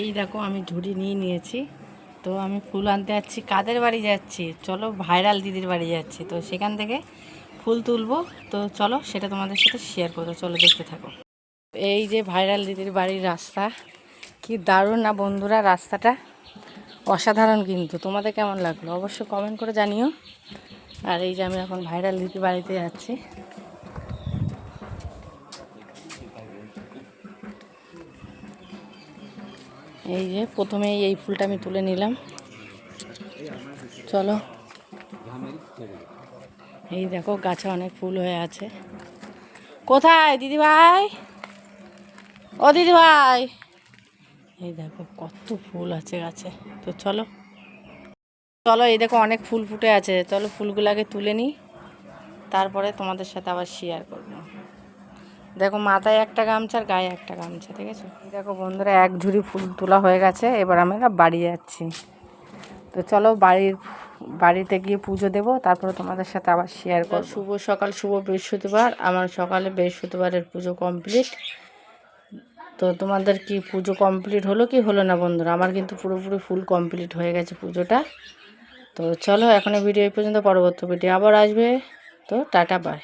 এই দেখো আমি ঝুড়ি নিয়ে নিয়েছি। তো আমি ফুল আনতে যাচ্ছি। কাদের বাড়ি যাচ্ছি? চলো ভাইরাল দিদির বাড়ি যাচ্ছি। তো সেখান থেকে ফুল তুলবো। তো চলো সেটা তোমাদের সাথে শেয়ার করবো। চলো দেখতে থাকো। এই যে ভাইরাল দিদির বাড়ির রাস্তা, কি দারুণ না বন্ধুরা! রাস্তাটা অসাধারণ, কিন্তু তোমাদের কেমন লাগলো অবশ্যই কমেন্ট করে জানিও। আর এই যে আমি এখন ভাইরাল দিদির বাড়িতে যাচ্ছি। এই যে প্রথমেই এই ফুলটা আমি তুলে নিলাম। চলো, এই দেখো গাছে অনেক ফুল হয়ে আছে। কোথায় দিদিভাই? ও দিদিভাই, এই দেখো কত ফুল আছে গাছে। তো চলো চলো, এই দেখো অনেক ফুল ফুটে আছে। চলো ফুলগুলো আগে তুলে নিই, তারপরে তোমাদের সাথে আবার শেয়ার করবো। দেখো মাথায় একটা গামছা আর গায়ে একটা গামছা, ঠিক আছে? দেখো বন্ধুরা, এক ঝুড়ি ফুল তোলা হয়ে গেছে। এবার আমরা বাড়ি যাচ্ছি। তো চলো বাড়িতে গিয়ে পুজো দেবো, তারপরে তোমাদের সাথে আবার শেয়ার করব। শুভ সকাল, শুভ বৃহস্পতিবার। আমার সকালে বৃহস্পতিবারের পুজো কমপ্লিট। তো তোমাদের কি পুজো কমপ্লিট হলো কি হলো না বন্ধুরা? আমার কিন্তু পুরোপুরি ফুল কমপ্লিট হয়ে গেছে পুজোটা। তো চলো এখন ভিডিও এই পর্যন্ত, পরবর্তী ভিডিও আবার আসবে। তো টাটা বাই।